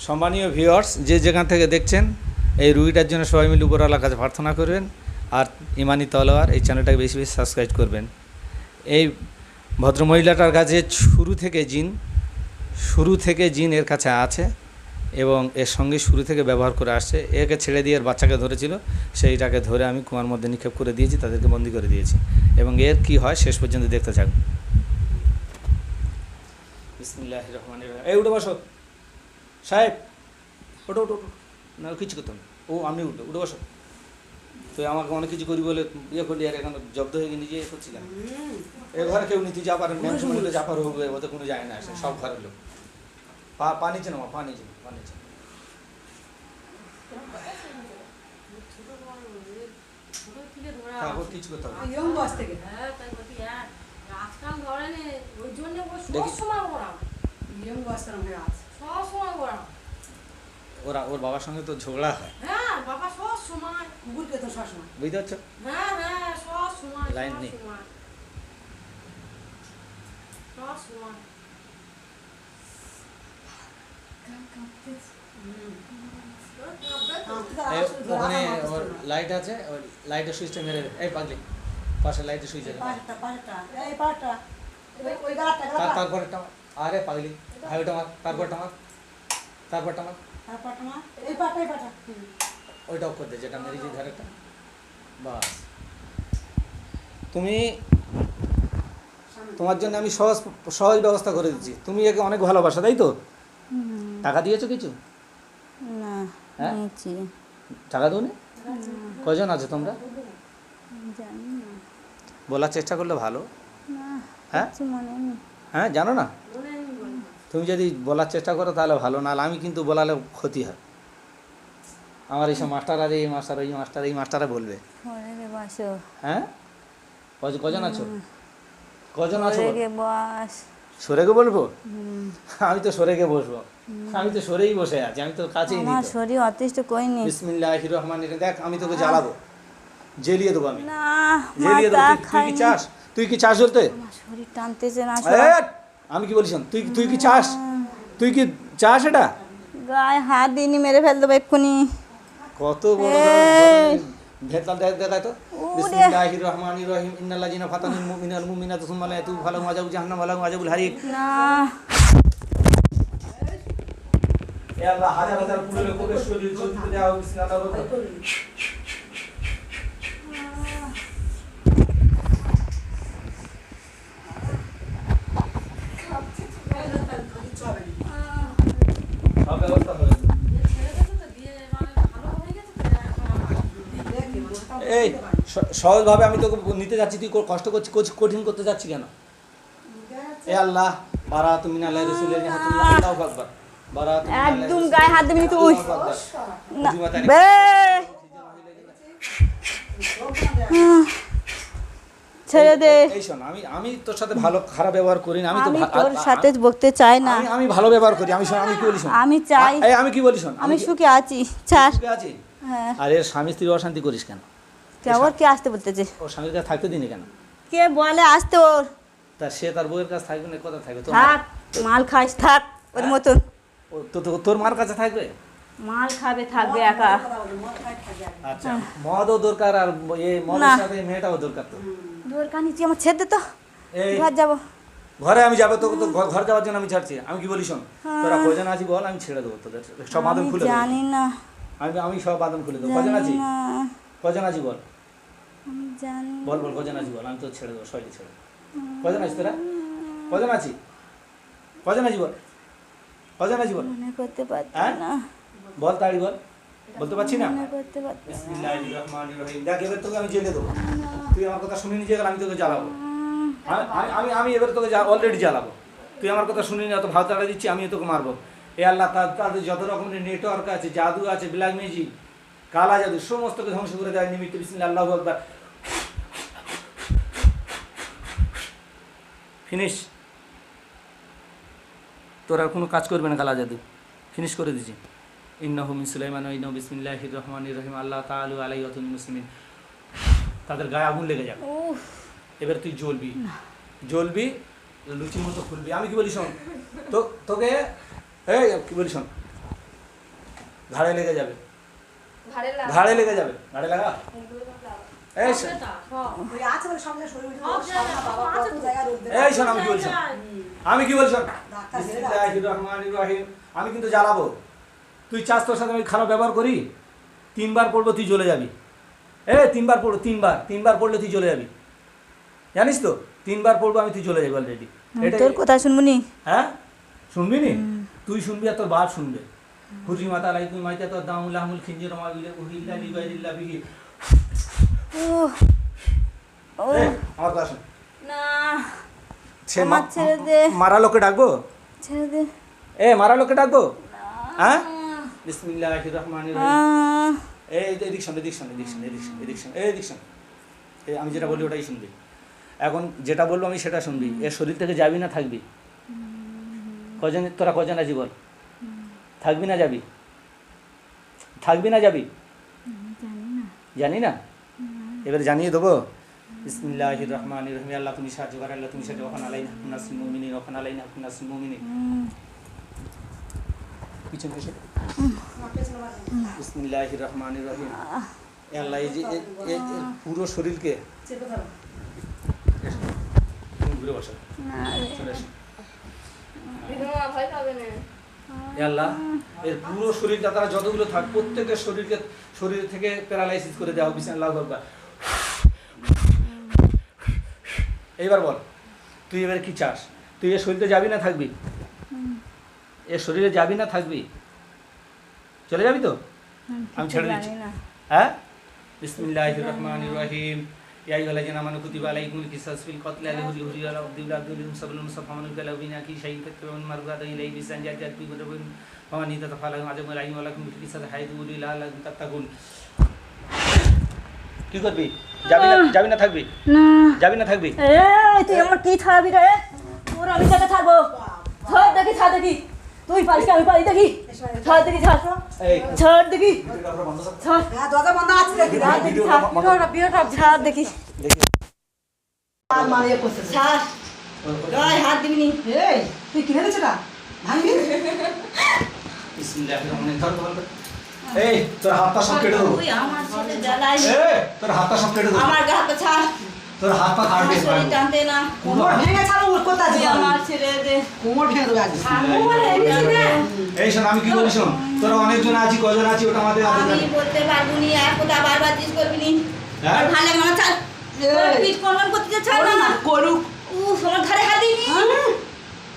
সম্মানীয় ভিউয়ার্স, যে যেখান থেকে দেখছেন, এই রুগীটার জন্য সবাই মিলে উপরওয়ালার কাছে প্রার্থনা করবেন। আর ইমানি তলোয়ার এই চ্যানেলটাকে বেশি বেশি সাবস্ক্রাইব করবেন। এই ভদ্রমহিলাটার কাছে শুরু থেকে জিন এর কাছে আছে এবং এর সঙ্গে শুরু থেকে ব্যবহার করে আসছে। একে ছেড়ে দিয়ে এর বাচ্চাকে ধরেছিল, সেইটাকে ধরে আমি কুয়ার মধ্যে নিক্ষেপ করে দিয়েছি, তাদেরকে বন্দি করে দিয়েছি এবং এর কি হয় শেষ পর্যন্ত দেখতে থাকুন। বিসমিল্লাহির রহমানির রহিম। এই উঠে বসো সাহেব, ওটো ওটো ওটো, না কিছু করতাম। ও আমি উঠে বসো। তো আমাকে অনেক কিছু করি বলে ইয়ে করলি, আর এখন জব্দ হয়ে গিয়ে নিজে করছি কেন? এ ঘরে কেউ নিতে যা পারেন, ম্যানশন হলে যা পারো হবে, ওতে কোনো যায় না আসে, সব ঘরের লোক। পানি চেন মা, পানি চেন। তারপর কিছু করতে হবে। ওর বাবার সঙ্গে তো ঝগড়া হয়, বুঝতে পারছো? লাইন নেই। ওখানে ওর লাইট আছে, ওই লাইটের সুইচটা মেরে দে। এই পাগলি, পাশে লাইটের সুইচ আছে, তারপরটা। আরে পাগলি, হাইওটা মার, তারপরটা মার, ওইটা অফ করে দে, যেটা মেরেছি ধারেটা। বাস, তোমার জন্য আমি সহজ ব্যবস্থা করে দিচ্ছি। তুমি একে অনেক ভালোবাসো, তাই তো? টাকা দিয়েছো কিছু? না, হ্যাঁ, নিয়েছি। টাকা দাওনি? কজন আছে তোমরা? জানি না। বলার চেষ্টা করলে ভালো। না, হ্যাঁ কিছু মনে নেই। হ্যাঁ, জানো না? তুমি যদি বলার চেষ্টা করো তাহলে ভালো, নাহলে আমি কিন্তু বলালে ক্ষতি হয়। আমার এইসব মাস্টার আছে, এই মাস্টার ওই মাস্টার, এই মাস্টাররা বলবে। ঘরে গে বসো। হ্যাঁ, কজন আছো? কজন আছো? ঘরে গে বস। সরে গে বলবো? আমি তো সরে গে বসবো, আমি তো সরেই বসে আছি, আমি তো কাছেই আমার নিই। শরীর অতিষ্ঠ কইনি। বিসমিল্লাহির রহমানির রহিম। দেখ, আমি তোকে জ্বালাবো, জ্বেলিয়ে দেবো আমি, না, জ্বেলিয়ে দেবো। মাথা তুই কি খাইনি। চাস? তুই কি চাস বলতে? আমার শরীর টানতেছে না। আমি কি বলিস? তুই কি চাস? তুই কি চাস এটা? গায়ে হাত দিইনি, মেরে ফেল দেবো এক্ষুনি। কত বড় ভেতলা দেখায় তো। বিসমিল্লাহির রহমানির রহিম। ইন্নাল্লাযিনা ফাতানুল মুমিনাল মুমিনাতি সুম্মা লা ইয়াতুবু ফালাহুম আযাবু জাহান্নাম ওয়া লাহুম আযাবুল হারিক। না, এ আল্লাহ, হাজার হাজার পুরো লোকের শরীর জ্বলতে দাও। বিসমিল্লাহির রহমানির রহিম। সব ব্যবস্থা হয়ে গেছে। এই সহজভাবে আমি তোকে নিতে যাচ্ছি, তুই কষ্ট করছিস, কঠিন করতে যাচ্ছি কেন? এ আল্লাহ, বারাতু মিনাল্লাহি রাসূলিল্লাহি আল্লাহু আকবার। বারাতু একদম গায়ে হাত দিবি তুই। না, মিনাল্লাহি। বে ছেড়ে দে। এই শোন, আমি তোর সাথে ভালো খারাপ ব্যবহার করি না। আমি তোর সাথে বকতে চাই না। আমি ভালো ব্যবহার করি। আমি কি বলি শোন? আমি চাই। আমি কি বলি শোন? আমি সুখে আছি। চার। সুখে আছি? হ্যাঁ। আরে স্বামী স্ত্রী অশান্তি করিস কেন? ওর কে আসতে বলতেছে? ওর স্বামীর কাছে থাকতে দিনি কেন? কে বলে আসতে? ওর তা সে তার বউয়ের কাছে থাকবে না, কথা থাকবে তো? থাক, মাল খাইস, থাক ওর মতন। তোর মার কাছে থাকবে? মাল খাবে, থাকবে একা। আচ্ছা, মদও দরকার, আর মদের সাথে মেয়েটাও দরকার। তো দরকার নিচ্ছি, আমার ছেড়ে দে তো, এই ঘর যাবো। ঘরে আমি যাবো, তোকে তো ঘর যাওয়ার জন্য আমি ছাড়ছি। আমি কি বলি শোন, তোরা কজন আছি বল, আমি ছেড়ে দেবো তোদের সব বাঁধন খুলে দেবো। জানি না, আমি সব বাঁধন খুলে দেবো। কজন আছি? কজন আছি বল, আমি জানি। বল কজন আছি বল, আমি তো ছেড়ে দেবো, সবাইকে ছেড়ে দেবো। কজন আছি তোরা? কজন আছি? কজন আছি বল, কজন আছি বল। মনে করতে পারছি হ্যাঁ? না, বল তাড়ি বল। বলতে পারছি না? মনে করতে পারছি না। বিসমিল্লাহির রহমানির রহিম। দেখ, এবার তোকে আমি জেলে দেবো। তুই আমার কথা শুনে নিজে গেলে আমি তোকে জ্বালাবো। আমি এবার তোকে অলরেডি জ্বালাবো। তুই আমার কথা শুনে নি, এত ভাও তাড়া দিচ্ছি, আমি তোকে মারবো। এ আল্লাহ, তাদের যত রকমের নেটওয়ার্ক আছে, জাদু আছে, ব্ল্যাক ম্যাজিক, কালা জাদু, সমস্তকে ধ্বংস করে দেয় নিমিত্ত। বিসমিল্লাহ, আল্লাহু আকবার। ফিনিশ। তোর আর কোনো কাজ করবে না কালা জাদু, ফিনিশ করে দিছি। ইন্নাহু মিন সুলাইমান ওয়া ইন্নাহু বিসমিল্লাহির রহমানির রহিম। আল্লাহ তাআলা আলাইহি ওয়া সাল্লাম মুসলিমিন। তাদের গায়ে আগুন লেগে যাবে। এবার তুই জ্বলবি, লুচির মতো খুলবি। আমি কি বলি শোন, তোকে এই কি বলি শোন, ঘাড়ে লেগে যাবে, ঘাড়ে লাগা। ঘাড়ে লেগে যাবে, ঘাড়ে লাগা। এই শোন, ওই আছে বলে সঙ্গে শরীর উঠে বাবা কত জায়গা রোদ দেবে। এই শোন, আমি কি বলছি, আমি কি বলছি, ডাক্তার ছেড়ে দাও। বিসমিল্লাহির রহমানির রহিম। আমি কিন্তু জ্বালাবো, তুই চাস তোর সাথে আমি খারাপ ব্যবহার করি? 3 বার পড়বো তুই চলে যাবি। 3 বার পড়বো, 3 বার পড়লে তুই চলে যাবি, জানিস তো? 3 বার পড়বো আমি, তুই চলে যাবি অলরেডি। তোর কথা শুনবনি। হ্যাঁ, শুনবি নি? তুই শুনবি আর তোর বাপ শুনবে। হুরি মাতা আলাইকুম মাইতা তোর দামুল আহমুল খিনজির মাবিলে উহিল্লা লিবাইদিল্লাহ বিহি। ও ও আমার কথা শোন। না, সে আমার ছেড়ে দে। মারা লোকে ডাকবো? ছেড়ে দে। মারা লোকে ডাকবো? হ্যাঁ, বিসমিল্লাহির রহমানির রহিম। আহ, এদিক শোন, এদিক শোন, এদিক শোন, এদিক শোন, এদিক শোন, এদিক শোন। আমি যেটা বলি ওটাই শুনবি। এখন যেটা বলবো আমি সেটা শুনবি। এর শরীর থেকে যাবি না থাকবি? তোরা কজন আছি বল? থাকবি না যাবি? থাকবি না যাবি? জানি না, এবার জানিয়ে দেবো। বিসমিল্লাহির রহমানির রহিম। আল্লাহ তুমি সাহায্য কর, আল্লাহ তুমি সাহায্য, ওখানে আলাইনা নাসিল মুমিনিন, ওখানে আলাইনা নাসিল মুমিনিন। পিছন পিছন। বিসমিল্লাহির রহমানির রহিম। আল্লাহ এই যে এর পুরো শরীরকে চেপে ধরো। তুমি ঘুরে বসো, না রে। চলে এসো। বিধবা ভয় পাবে না। আল্লাহ এর পুরো শরীরটা, তারা যতগুলো থাক প্রত্যেকের শরীর থেকে প্যারালাইসিস করে দেওয়া। বিসমিল্লাহ আকবার। এইবার বল, তুই এবার কি চাস? তুই এর শরীরে যাবি না থাকবি? এর শরীরে যাবি না থাকবি? চলে যাবি তো? আমি ছেড়ে দিচ্ছি। জানি না। হ্যাঁ, বিসমিল্লাহির রহমানির রহিম। ইয়া আইয়ুহাল্লাযীনা আমানু কুতিবা আলাইকুমুল কিসাস ফিল কতল আল-হুরি হুরি আলা আব্দুল আব্দুল মুসাবিল মুসাফানুল কালাবিনা কি শাইইন তাকরাবুন মারগাদা ইলাই বিসান জাজাত বি বদবুন ফামানি তাতাফালাহু আজামুল আইন ওয়া লাকুম ফিল কিসাস হাইদুল ইলা লা তাতাকুন। কি করবি? যাবি না থাকবি? না। যাবি না থাকবি? এই তুই আমার কি ছাড়বি রে? তোর আমি তোকে ছাড়বো। ছাড় দেখি, ছাড় দেখি। তুই পারিস কি আমি পারি দেখি? ছাড় দেখি, ছাড়। এই ছাড় দেখি, ভিডিওটা বন্ধ কর। ছাড়। হ্যাঁ দরজা বন্ধ আছে দেখি। ছাড় দেখি, ছাড়। বিয়েটা ছাড় দেখি। দেখি আর মারিয়ে করতে। ছাড়। গায়ে হাত দিবি নি। এই তুই কিনে দিছিস না? ভাঙবি? বিসমিল্লাহির রহমানির রহিম। এই তোর হাতটা সব কেটে দেবো। তুই আমার ছেলে জ্বালাই। তোর হাতটা সব কেটে দেবো। আমার গায়ে হাত ছাড়। তোর হাত পা কাটবে। আমার শরীর টানতে না। কোমর ভেঙে ছাড়ো ওর কোথায় তুই যাবে? আমার ছেলে দে। কোমর ভেঙে দেবে আজ। এই শোন, আমি কি বলি শোন, তোরা অনেকজন আছি, কজন আছি ওটা আমাদের হাতে আমি জানি। বলতে পারবো নি, আর কোথা বারবার জিজ্ঞেস করবি নি। হ্যাঁ? আর ভালো লাগে না, ছাড়। তোর পিঠ কনকন করতে যা, ছাড় না। করুক। আমার ঘরে হাত দিবি।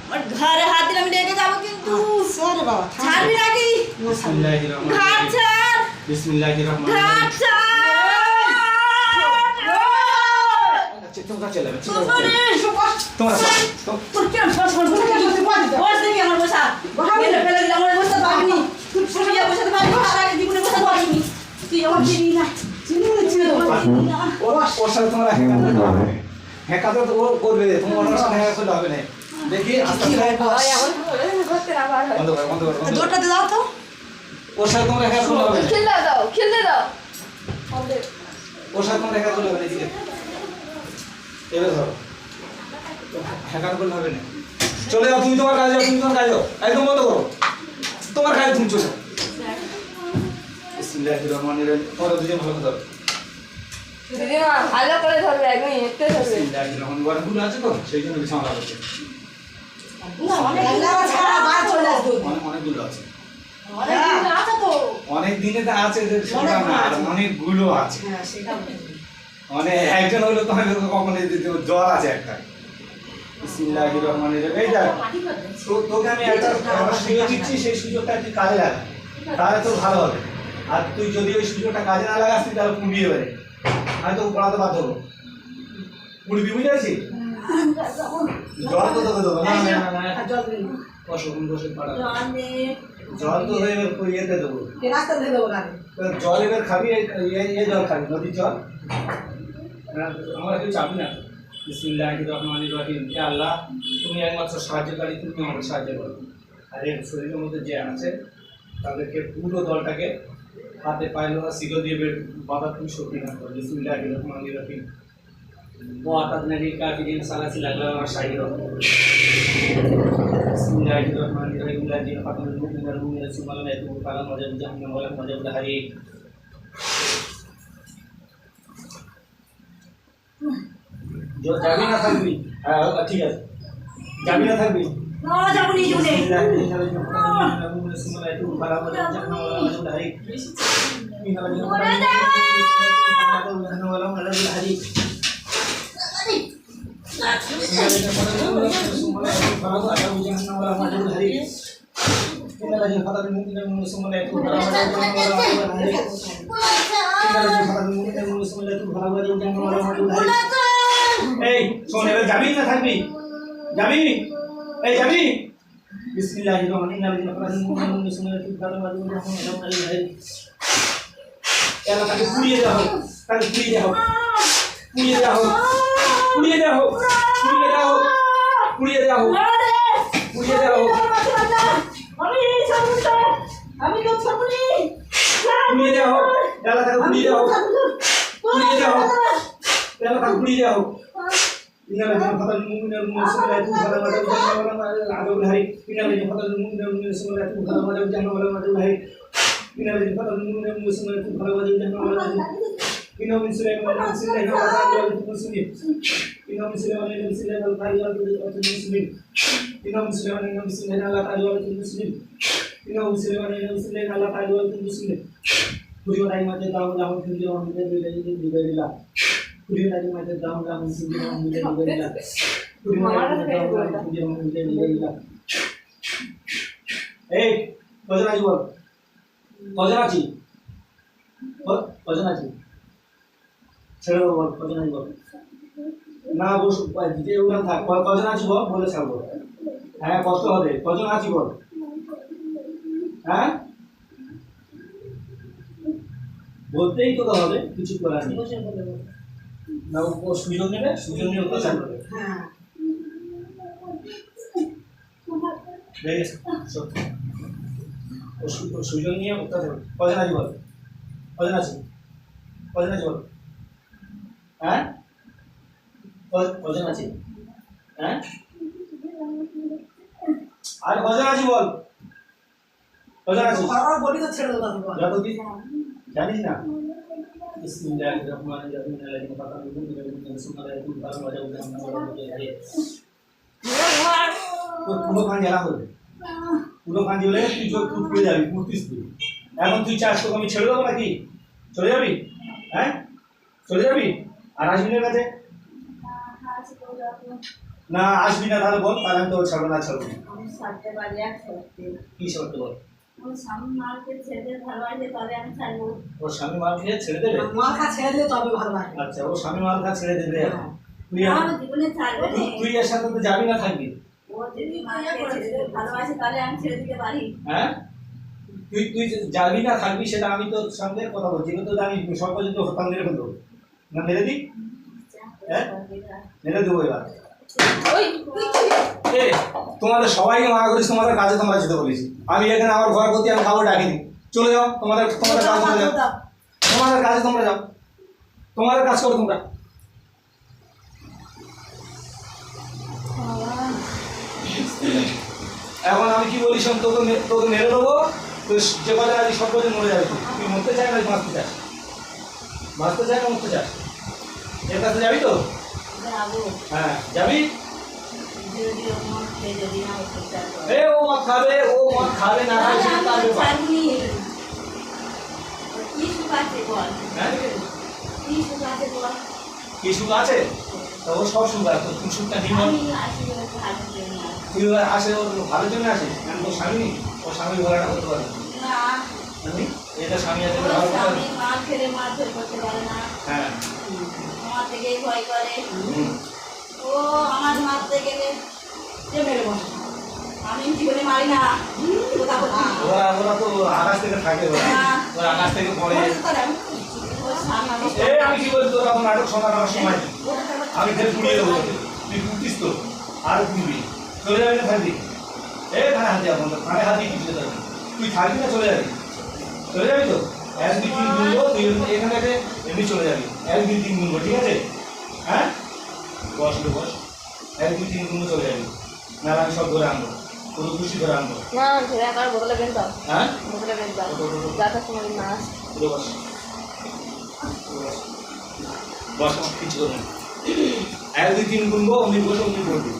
আমার ঘরে হাত দিলে আমি রেগে যাবো কিন্তু। সরে বাবা ছাড়বি নাকি? বিসমিল্লাহির রহমানির ঘাট রহিম। ছাড়। বিসমিল্লাহির রহমানির ঘাট রহিম। ছাড়। তোমরা চলে যাবে, তোর শরীর। তোমরা তোর কেন বস দেখি আমার বসা। ফেলে ফেলে দিলে আমার বসতে পারবি নি। তুই শুয়ে বসতে পারবি না, আর আগে জীবনে বসতে পারবি নি। তুই আমার চিনি না। চিনি দেবো। ওর সাথে তোমরা হ্যাঁ কাজ তো ও করবে, তোমার ওর সাথে হ্যাঁ করলে হবে না। দেখি আস্তে আস্তে ঘরতে না বার হয়। বন্ধ কর, বন্ধ কর, বন্ধ কর। জোরটাতে দাও তো। ওর সাথে তোমরা হ্যাঁ করলে হবে না। খেলতে দাও, খেলতে দাও। ওর সাথে তোমরা হ্যাঁ করলে হবে না। এদিকে এবার ধরো, হ্যাঁ করলে হবে না। চলে যাও, তুমি তোমার কাজে যাও, তুমি তোমার কাজে যাও, একদম বন্ধ করো। তোমার কাজে তুমি চলে যাও। বিসমিল্লাহির রহমানির রহিম। তোমরা দুজন ভালো করে ধরো। দিদিমা ভালো করে ধরবে, একদম হেঁটে ধরবে। বিসমিল্লাহির রহমানির রহিম। গুলো আছে তো, সেই জন্য বিছানা লাগাচ্ছে। আল্লাহ ছাড়া বাইরে চলে আসবে। অনেকগুলো আছে। অনেকদিন আছে তো। অনেক দিনে তো আছে যে সেটা না, আর অনেকগুলো আছে। হ্যাঁ সেটা বলি। মানে একজন হইলো তোমার কখনো জ্বর আছে একটা। বিসমিল্লাহির রহমানির রহিম। এই দেখ, তোকে আমি একটা সুযোগ দিচ্ছি, সেই সুযোগটা তুই কাজে লাগা, তাহলে তো ভালো হবে। আর তুই যদি ওই সুযোগটা কাজে না লাগাস তুই তাহলে পুড়িয়ে বেড়ে, আমি তোকে পড়াতে বাধ্য হবো। পুড়বি, বুঝে আছি? জল তো তোকে দেবো না, না না না, জল দিন। বসো বসে পাড়া জল তো হয়ে ইয়েতে দেবো। রাস্তা দিয়ে দেবো গাড়ি। জল এবার খাবি, এই জল খাবি, নদীর জল। আমরা কেউ চাবি না। বিসমিল্লাহির রহমানির রহিম। হে আল্লাহ, তুমি একমাত্র সাহায্যকারী, তুমি আমাকে সাহায্য করো। আর এর শরীরের মধ্যে যে আছে তাদেরকে পুরো দলটাকে হাতে পায়ে লোহা শিকল দিয়ে বাধা তুমি শক্তি দান করো। বিসমিল্লাহির রহমানির রহিম। ও আতাদনা লিল কাফিরিন সালাসিল আগলাল ওয়া Shahira. Bismillahirrahmanirrahim. Ladzina qatalul mu'minina wal mu'minati tsumma lam yatubu falahum adzabun jahannam wa lahum adzabul hariq. যাবি না থাকবি? হ্যাঁ ঠিক আছে, যাবি না থাকবি? না যাবো নি জুনে এই শোন, এবার যাবি না থাকবি? যাবি? এই যাবি? বিসমিল্লাহিররহমানিররহিম। তাকে পুড়িয়ে দেওয়া হোক, তাকে পুড়িয়ে দেওয়া হোক, পুড়িয়ে দেওয়া হোক, পুড়িয়ে দেওয়া হোক, পুড়িয়ে দেওয়া হোক, পুড়িয়ে দেওয়া হোক, পুড়িয়ে দেওয়া হোক, আমি তো ছাপুনি পুড়িয়ে দেওয়া হোক, তাকে পুড়িয়ে দেওয়া হোক, পুড়িয়ে দেওয়া হোক, তাকে পুড়িয়ে দেওয়া হোক। Innal fatal mu'mina wal mu'minati khala wa adabul hari. Innal fatal mu'mina wal mu'minati khala wa adabul hari. Innal fatal mu'mina wal mu'minati khala wa adabul hari. Inna min sulaiman wa sulaiman wa ta'ala muslimin. Inna min sulaiman wa sulaiman wa ta'ala muslimin. Inna min sulaiman wa sulaiman wa ta'ala muslimin. Inna min sulaiman wa sulaiman wa ta'ala muslimin. Puri rai mate daun daun puri on dibelila. Puri rai mate daun daun puri on dibelila. Puri rai mate daun daun puri on dibelila. Hey, কজন আছি বল? কজন আছি? বল কজন আছি? ছেড়ে দেবো বল, কজন আছি বল? না বস, দিতে উড়ান থাক। কজন আছি বল, বলে ছাড়বো। হ্যাঁ কষ্ট হবে। কজন আছি বল? হ্যাঁ বলতেই তো হবে, কিছু করার নেই। না ও সুযোগ নেবে, সুযোগ নিয়ে অত্যাচার করবে। হ্যাঁ সুযোগ নিয়ে অত্যাচার করবে। কজন আছি বল? কজন আছি? কজন আছি বল? হ্যাঁ কজন আছি? হ্যাঁ আর কজন আছি বল? কজন আছি? বারবার বলি তো ছেড়ে দাও বাবা। যত কি জানিস না? বিসমিল্লাহিররহমানিররহিম। আল্লাযীনা ফাতানুল মুমিনিনা সুম্মা লা ইয়াতুবু ফালাহুম আযাবুন জাহান্নাম ওয়া লাহুম আযাবুল হারিক। তো পুরো কান জ্বালা হবে, পুরো কান জ্বলে তুই চোখ পুড়ে যাবি, পুড়তিস তুই। এখন তুই চাস তোকে আমি ছেড়ে দেবো নাকি? চলে যাবি? হ্যাঁ চলে যাবি? আর আসবি না কাছে? না আসবি না তাহলে বল, তাহলে আমি তো ছাড়বো না, ছাড়বো না। আমি ছাড়তে পারি এক সত্যি। কি শর্ত বল? ওর স্বামী মাকে ছেড়ে ভালোবাসে তবে আমি ছাড়বো। ওর স্বামী মাল খেয়ে ছেড়ে দেবে? মাকে ছেড়ে দিলে তবে ভালোবাসে। আচ্ছা ওর স্বামী মাল খা ছেড়ে দেবে। তুই আমার জীবনে ছাড়বে না। তুই এর সাথে তো যাবি না থাকবি? ও যদি মাকে ছেড়ে ভালোবাসে তাহলে আমি ছেড়ে দিতে পারি। হ্যাঁ তুই তুই যাবি না থাকবি সেটা আমি তোর সঙ্গে কথা বলছি, কিন্তু আমি সব পর্যন্ত হত্যা মেরে ফেলবো না। মেরে দিই? হ্যাঁ মেরে দেবো এবার। এ তোমাদের সবাইকে মানা করিস, তোমাদের কাজে তোমরা যেতে বলেছি। আমি এখানে আমার ঘর প্রতি আমি খাবার ডাকিনি। চলে যাও, তোমাদের তোমাদের কাজ চলে যাও, তোমাদের কাজে তোমরা যাও, তোমাদের কাজ করো তোমরা। এখন আমি কি বলি শোন, তোকে মেরে দেবো। তো যে কথা আজ সব কথা মরে যাবে। তুই মরতে চাই না বাঁচতে চাস? বাঁচতে চাই না মরতে চাস? এর কাছে যাবি তো? যাবো। হ্যাঁ যাবি? যদি ও মন খেয়ে যদি না অত্যাচার করে। এ ও মদ খাবে, ও মদ খাবে না খাবে সেটা তার ব্যাপার। ছাড়বি। কি সুখ আছে বল? হ্যাঁ কি সুখ আছে বল? কি সুখ আছে? তা ও সব সুখ আছে, তুই সুখটা নিয়ে বল। আমি আসি ওর ভালোর জন্য। তুই আসে ওর ভালোর জন্য আসে? আমি তোর স্বামী, ওর স্বামীর ভাড়াটা করতে পারবি না আমি এটা স্বামী আছে ওর ভাড়া করতে পারবি? স্বামী মার ছেড়ে মারধর করতে পারে না। হ্যাঁ আমার থেকেই ভয় করে। হুম। ও আমার মারতে গেলে যে মেরে বসে। আমি জীবনে মারি না। কথা বলছি। ওরা ওরা তো আকাশ থেকে থাকে, ওরা আকাশ থেকে পড়ে। ওর স্বামী এ আমি কি বলছি, তোর এখন নাটক শোনার আমার সময় নেই। আমি ফের পুড়িয়ে দেবো তোকে। তুই পুড়তিস তো আর পুড়বি। চলে যাবি না থাকবি? এ কানে হাত দিয়ে বন্ধ, কানে হাত দিয়ে পিছিয়ে যাবি। তুই থাকবি না চলে যাবি? চলে যাবি তো? 1 2 3 গুনবো, তুই এখানে থেকে এমনি চলে যাবি। 1 2 3 গুনবো, ঠিক আছে? হ্যাঁ বস বস। 1 2 3 গুনবো চলে যাবি, না আমি সব ধরে আনবো। কোনো খুশি করে আনবো না ছেড়ে একবার বোতলে বেঁধে দাও, হ্যাঁ বোতলে বেঁধে দাও, ওঠো, ওঠো, ওঠো। যাতার সময় না আসে। উঠে বস বস আমার কিছু করবো না। 1 2 3 গুনবো অমনি বসে অমনি বলবি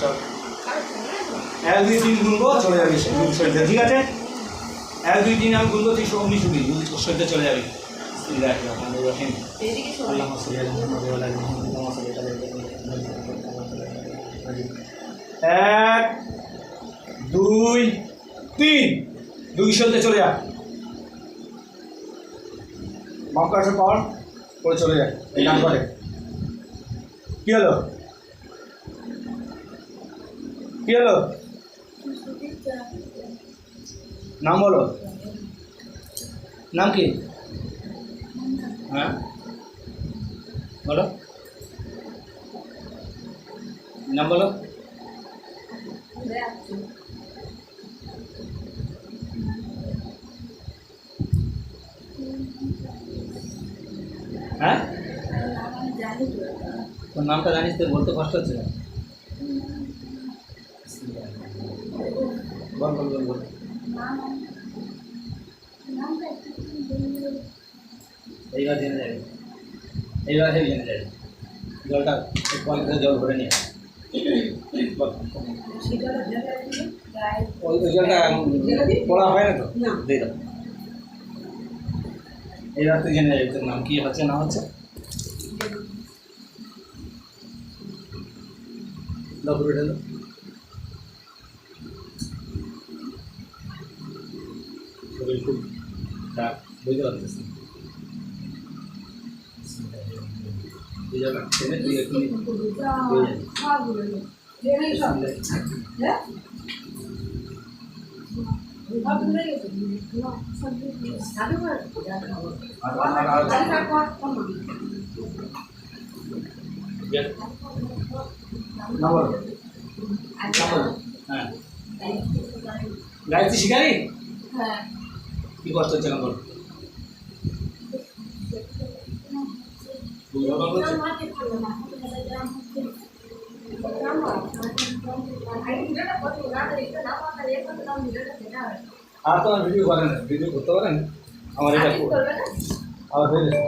চল 1 2 3 গুনবো চলে যাবি শরীরতে ঠিক আছে 1 2 3 আমি গুনবো তুই অমনি শুবি শরীরতে চলে যাবি বিসমিল্লাহির এদিকে শোনো। আল্লাহুম্মা সাল্লি আলা মুহাম্মাদ ওয়া আলা আলি মুহাম্মাদ কামা সাল্লাইতা আলা ইব্রাহিম এক দুই তিন দুই শরীরতে চলে যা মাপ কাছে পাওয়ার করে চলে যায় এই নাম করে কি হলো কি হলো নাম বলো নাম কি হ্যাঁ বলো নাম বলো হ্যাঁ তোর নামটা জানিস তো বলতে কষ্ট হচ্ছে না বল বল বল বল এইবার জেনে যাবে এইবার জেনে যাবে জলটা কল থেকে জল ভরে নিয়ে বল ওই জলটা পড়া হয় না তো দিয়ে দাও এইবার তুই জেনে যাবে তোর নাম কি হচ্ছে না হচ্ছে লক্ষ্য করে ঢেলো শরীর খুব খারাপ বুঝতে পারতেছি এই জায়গা টেনে তুই একটু হ্যাঁ গায়ত্রী শিকারি হ্যাঁ কি কষ্ট হচ্ছে না বল আর তোমার ভিডিও করেন ভিডিও করতে পারেন আমার এটা করবে না আমার হয়ে